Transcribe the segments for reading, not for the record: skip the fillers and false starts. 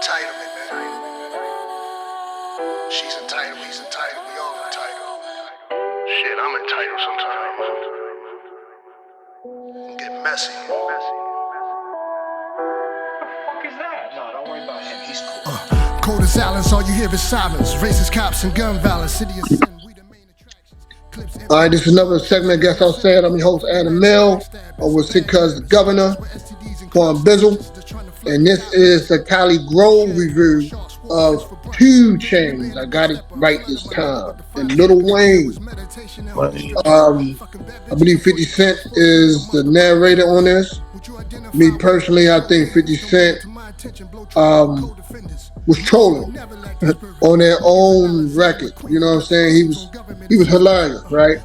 entitlement, man. She's entitled, he's entitled, we all entitled. Shit, I'm entitled sometimes. Get messy. What the fuck is that? No, don't worry about him. He's cool. Cold as silence, all you hear is silence. Racist cops and gun violence. City of sin, we the main attractions. All right, this is another segment. Guess I'll say it. I'm your host, Adam Mill. With Sick Cuz the Governor, Quan Bizzle. And this is the Cali Grove review of 2 Chainz. I got it right this time. And Lil Wayne. I believe 50 Cent is the narrator on this. Me personally, I think 50 Cent was trolling on their own record. You know what I'm saying? He was hilarious, right?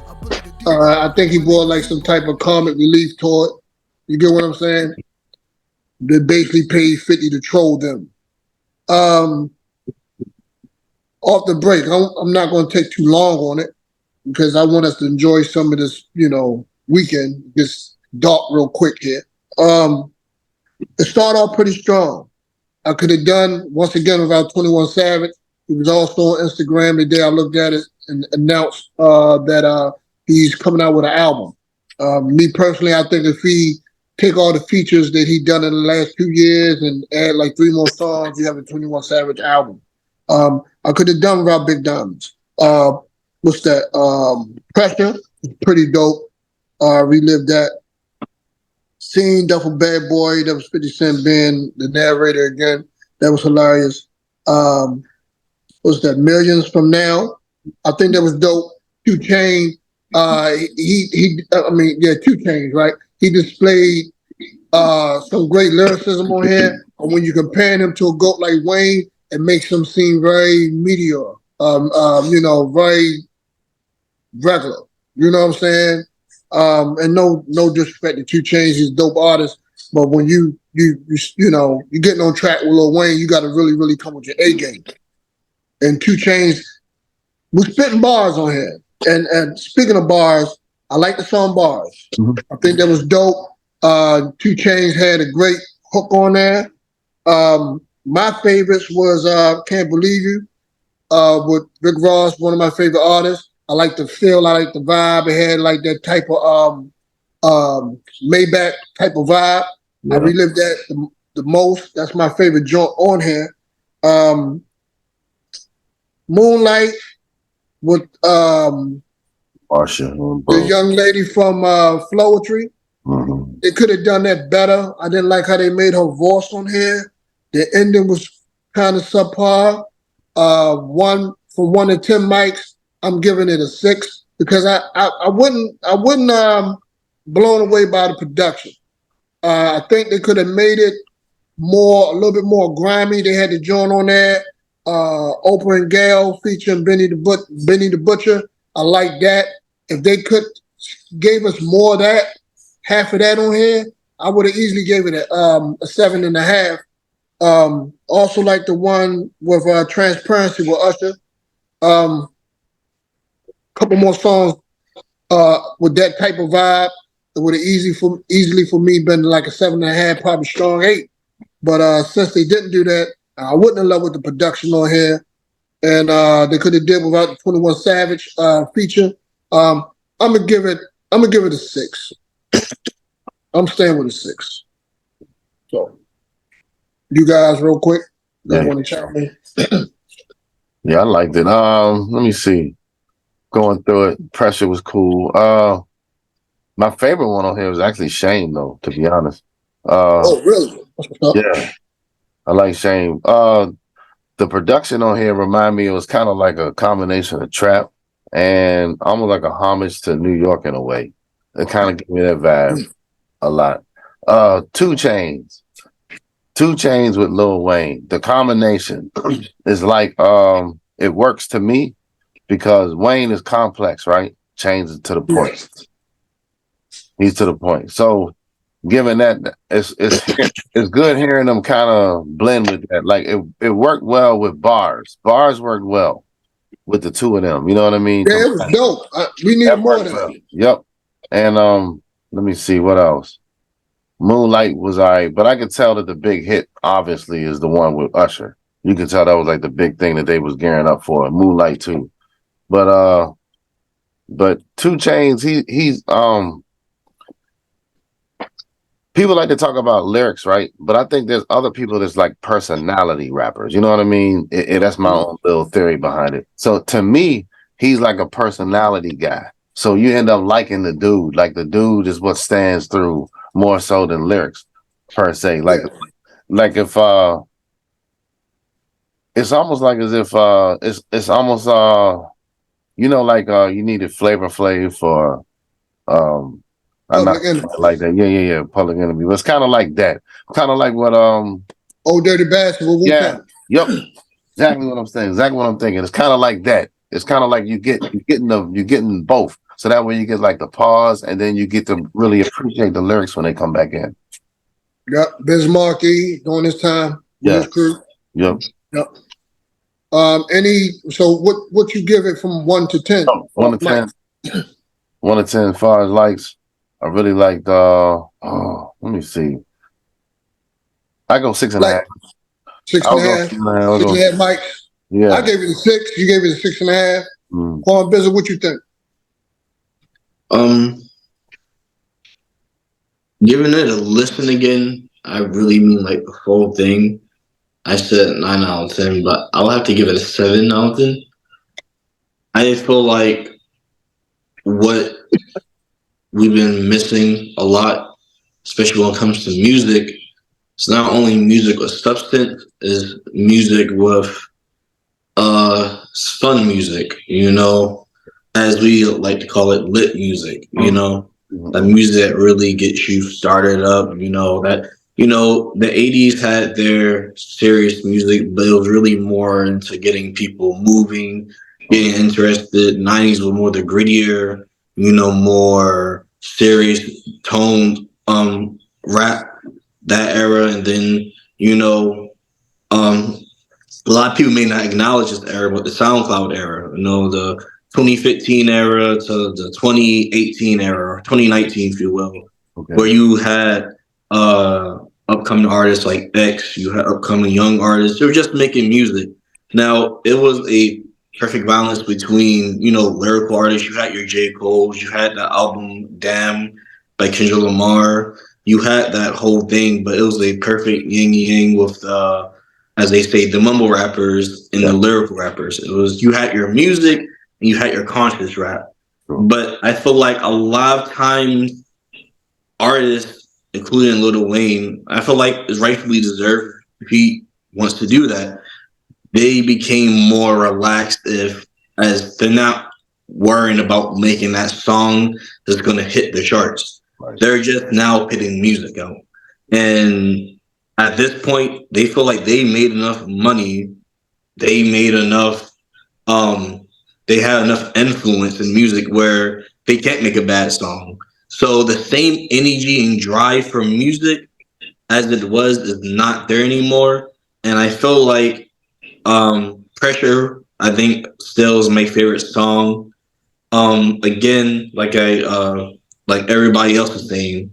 I think he brought like some type of comic relief to it. You get what I'm saying? They basically paid 50 to troll them. Off the break, I'm not going to take too long on it because I want us to enjoy some of this, weekend. Just dark real quick here. It started off pretty strong. I could have done, once again, without 21 Savage. He was also on Instagram the day I looked at it and announced that he's coming out with an album. Me personally, I think if he take all the features that he done in the last 2 years and add like 3 more songs, you have a 21 Savage album. I could have done without Big Diamonds. What's that? Pressure, pretty dope. Relived that. Seen Duffel Bad Boy, that was 50 Cent being the narrator again. That was hilarious. What's that? Millions from Now. I think that was dope. 2 Chainz. 2 Chainz, right? He displayed some great lyricism on here. And when you compare him to a GOAT like Wayne, it makes him seem very meteor, very regular. You know what I'm saying? And no disrespect to 2 Chainz, he's a dope artist. But when you're getting on track with Lil Wayne, you got to really, really come with your A game. And 2 Chainz was spitting bars on here. And speaking of bars, I like the song Bars. Mm-hmm. I think that was dope. 2 Chainz had a great hook on there. My favorites was Can't Believe You with Rick Ross, one of my favorite artists. I like the feel, I like the vibe. It had like that type of Maybach type of vibe. Yeah. I relived that the most. That's my favorite joint on here. Moonlight with Marsha, the young lady from Flowetry. Mm-hmm. They could have done that better. I didn't like how they made her voice on here. The ending was kind of subpar. From 1 to 10 mics, I'm giving it a 6 because I wouldn't blown away by the production. I think they could have made it a little bit more grimy. They had the joint on there, Oprah and Gail featuring Benny the Butcher. I like that. If they could gave us more of that, half of that on here, I would have easily gave it a 7.5. Also like the one with Transparency with Usher. Couple more songs with that type of vibe. It would have easily for me been like a 7.5, probably strong 8. But since they didn't do that, I wouldn't have loved with the production on here. And they could have did without the 21 Savage feature. I'm gonna give it a 6. I'm staying with a 6. So you guys real quick, you want to chat me? Yeah, I liked it. Let me see. Going through it, Pressure was cool. My favorite one on here was actually Shame, though, to be honest. Oh, really? Yeah, I like Shame. The production on here remind me, it was kind of like a combination of trap and almost like a homage to New York in a way. It kind of gave me that vibe a lot. 2 Chainz. 2 Chainz with Lil Wayne. The combination is like, it works to me because Wayne is complex, right? Chainz is to the point. He's to the point. So given that, it's good hearing them kind of blend with that. Like it worked well with Bars. Bars worked well with the 2 of them. You know what I mean? Yeah, it was dope. We need more of that. Well. Yep. And let me see what else. Moonlight was alright, but I could tell that the big hit obviously is the one with Usher. You can tell that was like the big thing that they was gearing up for. Moonlight too. But 2 Chainz, he's people like to talk about lyrics, right? But I think there's other people that's like personality rappers. You know what I mean? That's my own little theory behind it. So to me, he's like a personality guy. So you end up liking the dude. Like the dude is what stands through more so than lyrics per se. Like if it's almost like as if it's almost like you needed Flavor Flav for I'm not Public Enemy. like that. Yeah. Public Enemy. But it's kind of like that. Kind of like what Old Dirty Bastard with yeah. Wu-Tang. Yep. Exactly what I'm saying. Exactly what I'm thinking. It's kind of like that. It's kind of like you're getting both. So that way you get like the pause and then you get to really appreciate the lyrics when they come back in. Yep. Biz Markie during this time with his crew. Yep. Yep. So what you give it from 1 to 10? 1 to 10. 1 to 10 as far as likes. I really liked let me see. I go 6.5. 6.5. 6.5 Mike. Yeah. I gave it a 6. You gave it a 6.5. Quan Bizzle, what you think? Giving it a listen again, I really mean like the whole thing. I said 9 out of 10, but I'll have to give it a 7 out of 10. I feel like what we've been missing a lot, especially when it comes to music, it's not only music with substance, is music with fun music, as we like to call it, lit music, the music that really gets you started up, the 80s had their serious music, but it was really more into getting people moving, getting interested. 90s were more the grittier, more serious toned rap, that era. And then, a lot of people may not acknowledge this era, but the SoundCloud era, the 2015 era to the 2018 era, or 2019, if you will, where you had upcoming artists like X, you had upcoming young artists. They were just making music. Now, it was a perfect balance between, lyrical artists. You had your J. Cole's, you had the album Damn by Kendrick Lamar. You had that whole thing, but it was a perfect yin-yang with as they say, the mumble rappers and the lyrical rappers. It was, you had your music and you had your conscious rap. But I feel like a lot of times artists, including Lil Wayne, I feel like is rightfully deserved if he wants to do that. They became more relaxed as they're not worrying about making that song that's going to hit the charts. Right. They're just now putting music out. And at this point, they feel like they made enough money. They made enough, they have enough influence in music where they can't make a bad song. So the same energy and drive for music as it was is not there anymore. And I feel like Pressure, I think, still is my favorite song. Again, like everybody else is saying,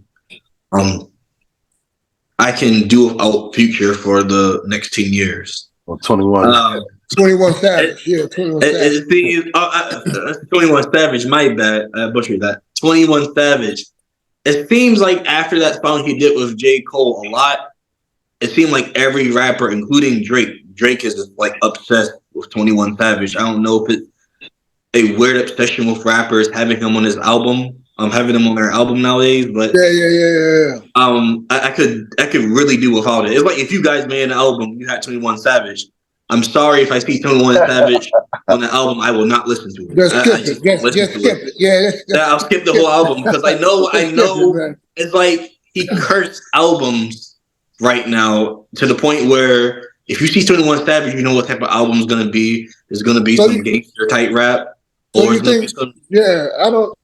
I can do without Future for the next 10 years. Well, 21. 21 Savage. 21 Savage. 21 Savage, my bad. I butchered that. 21 Savage. It seems like after that song he did with J. Cole a lot, it seemed like every rapper, including Drake is like obsessed with 21 Savage. I don't know if it's a weird obsession with rappers having him on his album. Having them on their album nowadays, but yeah. I could really do without it. It's like if you guys made an album, you had 21 Savage. I'm sorry if I see 21 Savage on the album, I will not listen to it. Just skip it. Just skip it. Yeah, I'll skip the whole album because I know it's like he cursed albums right now to the point where if you see 21 Savage, you know what type of album is gonna be. It's gonna be some gangster type rap. So you think,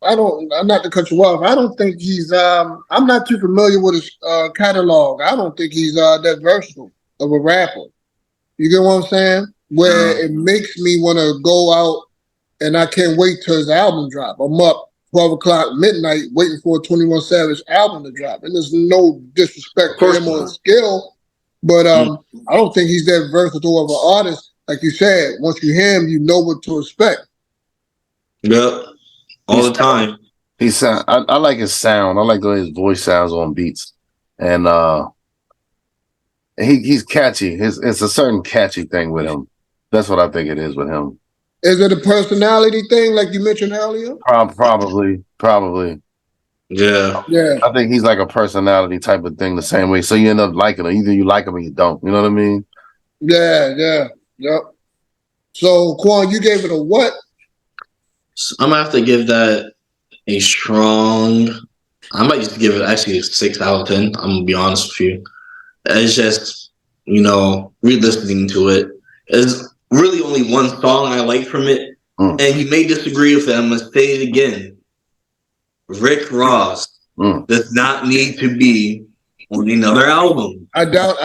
I'm not to cut you off. I don't think he's, I'm not too familiar with his catalog. I don't think he's that versatile of a rapper. You get what I'm saying? Where it makes me want to go out and I can't wait till his album drop. I'm up 12 o'clock midnight waiting for a 21 Savage album to drop. And there's no disrespect for him or his skill, but I don't think he's that versatile of an artist. Like you said, once you hear him, you know what to expect. Yep. All the time. I like his sound. I like the way his voice sounds on beats. And he's catchy. It's a certain catchy thing with him. That's what I think it is with him. Is it a personality thing, like you mentioned earlier? Probably. Yeah. I think he's like a personality type of thing the same way. So you end up liking him. Either you like him or you don't. You know what I mean? Yeah. Yep. So, Quan, you gave it a what? I'm going to have to give that a strong... I might just give it actually a 6 out of 10. I'm going to be honest with you. It's just, re-listening to it. There's really only one song I like from it. And you may disagree with it. I'm going to say it again. Rick Ross does not need to be on another album. I doubt.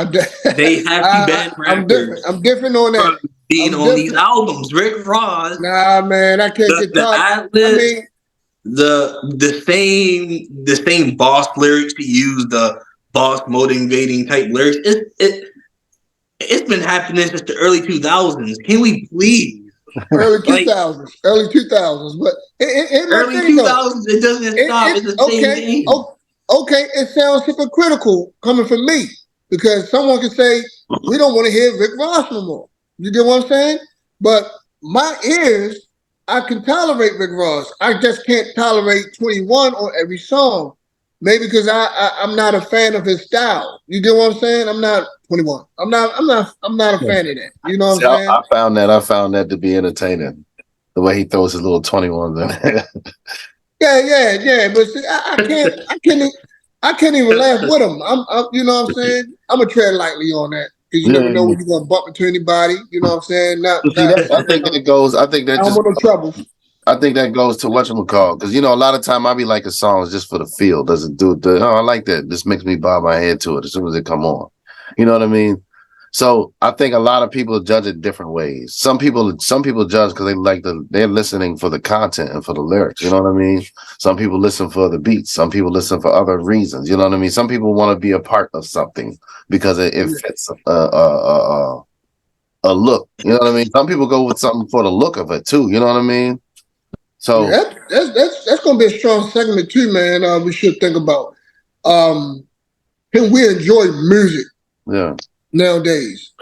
They have to ban rappers. I'm different on that. Being on these albums, Rick Ross. Nah, man, I can't get tired. The same boss lyrics he used, the boss motivating type lyrics. It's been happening since the early 2000s. Can we please? Early 2000s, but early 2000s, it doesn't stop. It's the same thing. Okay, it sounds hypocritical coming from me because someone could say we don't want to hear Rick Ross no more. You get what I'm saying? But my ears, I can tolerate Rick Ross. I just can't tolerate 21 on every song. Maybe because I'm not a fan of his style. You get what I'm saying? I'm not 21. I'm not a fan of that. You know what I'm saying? I found that to be entertaining. The way he throws his little 21s in there. Yeah. But see, I can't even laugh with him. I'm you know what I'm saying? I'm gonna tread lightly on that. Because you never know when you're gonna bump into anybody. You know what I'm saying? I think that goes. I think that I don't want no trouble. I think that goes to whatchamacallit. Because, a lot of time I be liking songs just for the feel. Does it do the, I like that. This makes me bob my head to it as soon as it come on. You know what I mean? So I think a lot of people judge it different ways. Some people judge because they're listening for the content and for the lyrics. You know what I mean? Some people listen for the beats. Some people listen for other reasons. You know what I mean? Some people want to be a part of something because it fits a look. You know what I mean? Some people go with something for the look of it too. You know what I mean? So that's gonna be a strong segment too, man. We should think about. Can we enjoy music? Yeah. Nowadays,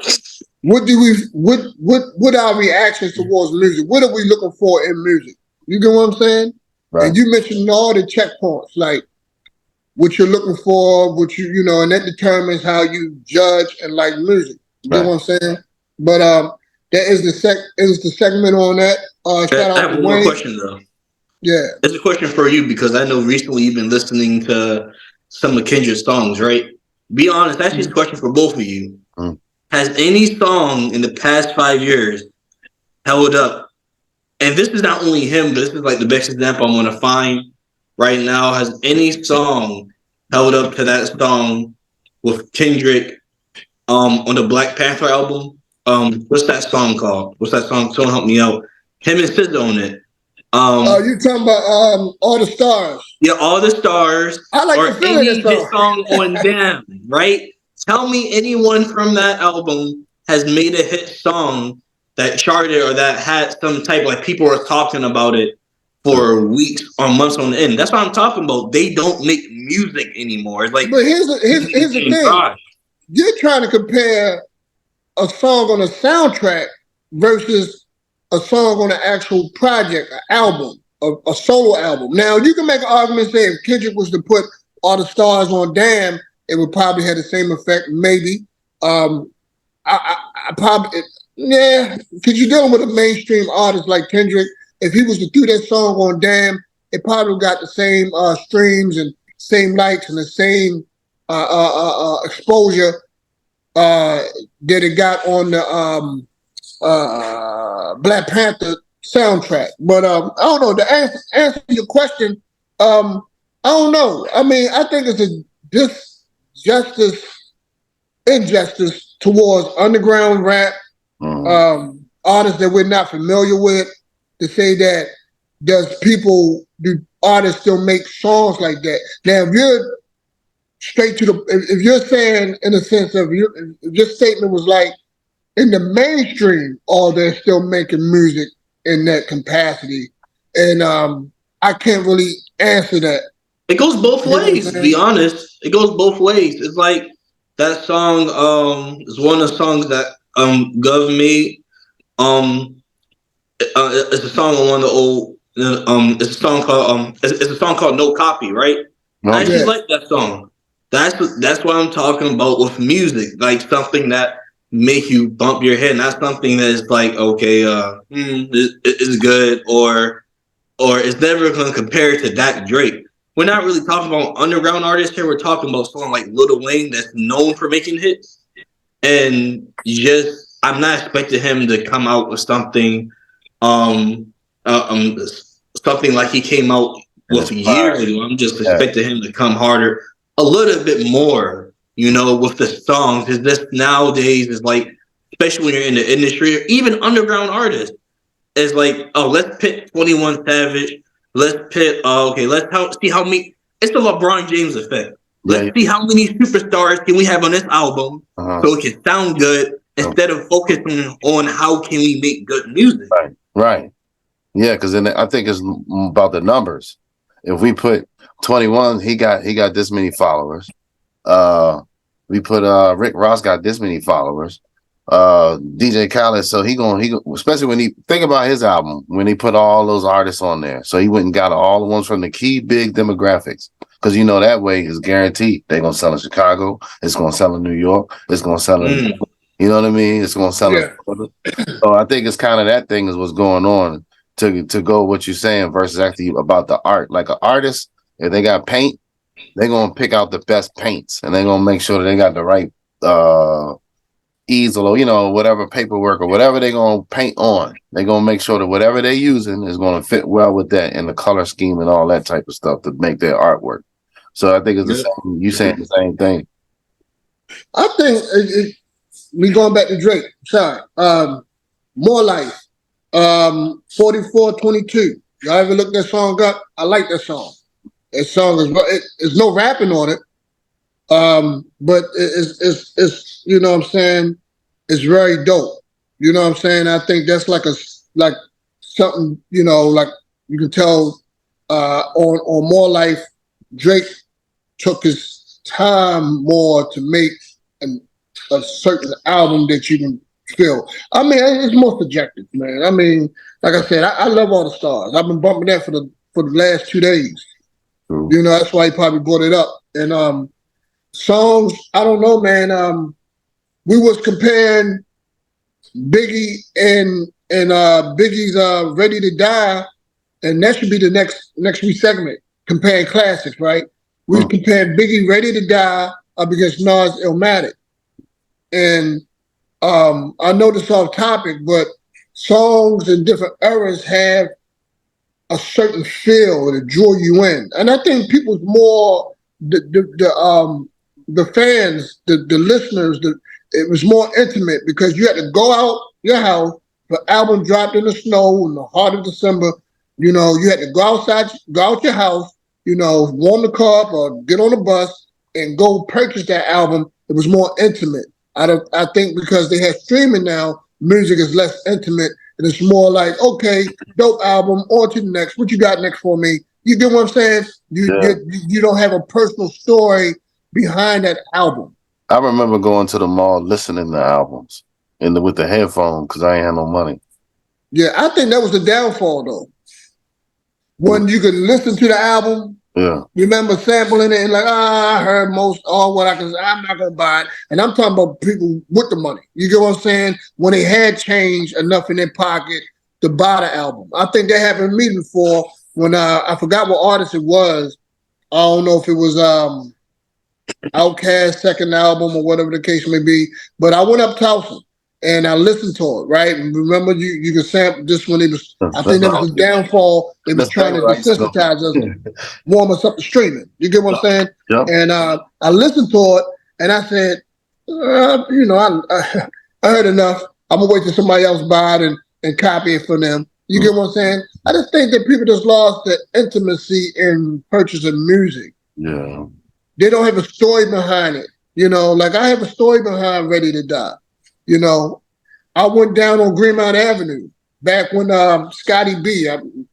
what are our reactions towards music? What are we looking for in music? You get what I'm saying? Right. And you mentioned all the checkpoints, like what you're looking for, and that determines how you judge and like music. You get what I'm saying? But that is the segment on that. Shout out I have one more question though. Yeah, it's a question for you because I know recently you've been listening to some of Kendrick's songs, right? Be honest. Actually, it's a question for both of you. Has any song in the past 5 years held up? And this is not only him, but this is like the best example I'm going to find right now. Has any song held up to that song with Kendrick on the Black Panther album? What's that song called? What's that song? Someone help me out. Him and SZA on it. You talking about All the Stars? Yeah, All the Stars. I like the feeling of this song on Damn, right? Tell me anyone from that album has made a hit song that charted or that had some type, like people are talking about it for weeks or months on end. That's what I'm talking about. They don't make music anymore. It's like, but here's the thing. You're trying to compare a song on a soundtrack versus a song on an actual project, an album, a solo album. Now, you can make an argument say if Kendrick was to put All the Stars on Damn, it would probably have the same effect, maybe. I probably, because you're dealing with a mainstream artist like Kendrick. If he was to do that song on Damn, it probably got the same streams and same likes and the same exposure that it got on the Black Panther soundtrack. But I don't know. To answer your question, I don't know. I mean, I think it's a injustice towards underground rap artists that we're not familiar with to say that do artists still make songs like that? Now, if you're straight to if you're saying in a sense of if your statement was like in the mainstream, or they're still making music in that capacity, and I can't really answer that. It goes both ways, to be honest. It goes both ways. It's like that song is one of the songs that Gov made. It's a song on one of the old it's a song called it's a song called No Copy, right? I actually like that song. That's what I'm talking about with music, like something that make you bump your head, not something that is like, okay, it's good, or it's never going to compare to that Drake. We're not really talking about underground artists here. We're talking about someone like Lil Wayne that's known for making hits, and I'm not expecting him to come out with something, something like he came out with years ago. I'm just expecting him to come harder, a little bit more, with the songs. It's just nowadays is like, especially when you're in the industry, or even underground artists, it's like, oh, let's pit 21 Savage. Let's pit, let's see how many. It's the LeBron James effect. Let's see how many superstars can we have on this album so it can sound good, instead of focusing on how can we make good music. Right. Yeah, because then I think it's about the numbers. If we put 21, he got this many followers. We put Rick Ross got this many followers. DJ Khaled, so he especially when he think about his album, when he put all those artists on there, so he went and got all the ones from the key big demographics, because that way is guaranteed they're gonna sell in Chicago, it's gonna sell in New York, it's gonna sell in you know what I mean, it's gonna sell in Florida. So I think it's kind of that thing is what's going on to go what you're saying versus actually about the art. Like an artist, if they got paint, they're gonna pick out the best paints, and they're gonna make sure that they got the right easel or whatever paperwork or whatever they're going to paint on. They're going to make sure that whatever they're using is going to fit well with that and the color scheme and all that type of stuff to make their artwork. So I think it's the same. You saying the same thing? I think we going back to Drake. Sorry, More Life, 4422. Y'all ever look that song up? I like that song. That song is no rapping on it. But it's you know what I'm saying, it's very dope. You know what I'm saying? I think that's like something, like you can tell on More Life, Drake took his time more to make a certain album that you can feel. I mean, it's more subjective, man. I mean, like I said, I love All the Stars. I've been bumping that for the last 2 days. That's why he probably brought it up. And songs, I don't know, man. We was comparing Biggie and Biggie's Ready to Die, and that should be the next week segment, comparing classics, right? We was comparing Biggie Ready to Die up against Nas Illmatic. And I know this off topic, but songs in different eras have a certain feel to draw you in. And I think people's more the fans, the listeners, it was more intimate because you had to go out your house. The album dropped in the snow in the heart of December. You had to go out your house, warm the car up or get on the bus and go purchase that album. It was more intimate. I think because they have streaming now, music is less intimate and it's more like, okay, dope album, on to the next. What you got next for me? You get what I'm saying? You don't have a personal story behind that album. I remember going to the mall listening to albums with the headphones because I ain't had no money. Yeah, I think that was the downfall though. When you could listen to the album, remember sampling it and like, I heard most all what I'm not gonna buy it. And I'm talking about people with the money. You get what I'm saying? When they had change enough in their pocket to buy the album. I think that happened to me before when I forgot what artist it was. I don't know if it was Outkast's second album or whatever the case may be, but I went up Towson and I listened to it, right? And remember, you can sample just when it was, I think that was the downfall. They was trying to desensitize us, warm us up to streaming. You get what I'm saying? Yep. And I listened to it and I said, I heard enough. I'm gonna wait till somebody else buy it and copy it for them. You get what I'm saying? I just think that people just lost the intimacy in purchasing music. Yeah. They don't have a story behind it. You know, like I have a story behind Ready to Die. You know, I went down on Greenmount Avenue back when Scotty B,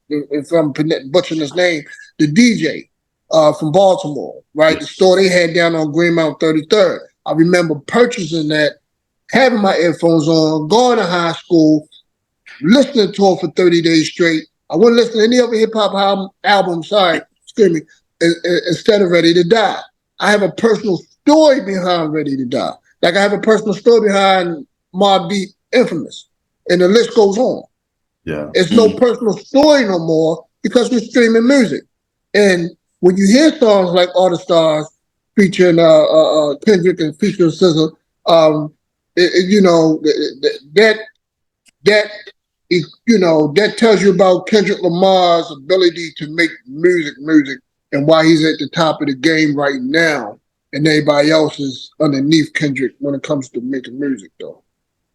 if I'm butchering his name, the DJ from Baltimore, right? The store they had down on Greenmount 33rd. I remember purchasing that, having my earphones on, going to high school, listening to it for 30 days straight. I wouldn't listen to any other hip hop album, instead of Ready to Die. I have a personal story behind Ready to Die. Like I have a personal story behind Mobb Deep Infamous. And the list goes on. Yeah. It's no personal story no more because we're streaming music. And when you hear songs like All the Stars featuring Kendrick and featuring SZA, that tells you about Kendrick Lamar's ability to make music, and why he's at the top of the game right now, and everybody else is underneath Kendrick when it comes to making music, though.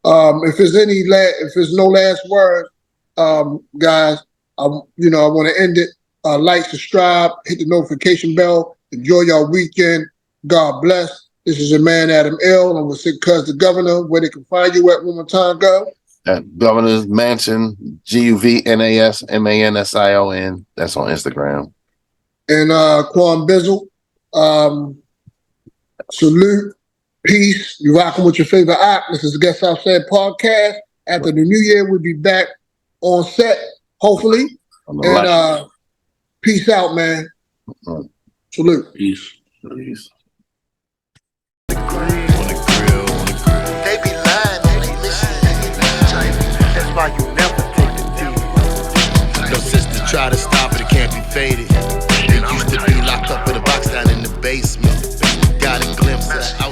If there's no last word, guys, I want to end it. Like, subscribe, hit the notification bell. Enjoy your weekend. God bless. This is your man Adam L. I'm with Sick Cuz the Governor. Where they can find you at one more time, go. At Governor's Mansion, GUVNASMANSION. That's on Instagram. And Quan Bizzle. Salute. Peace. You rocking with your favorite act. This is the Guest Outside podcast. After the new year, we'll be back on set, hopefully. And peace out, man. Salute. Peace. Peace. They be lying on their mission. That's why you never take the deal. No sister try to stop it, it can't be faded. They used to be locked up in a box down in the basement. Got a glimpse of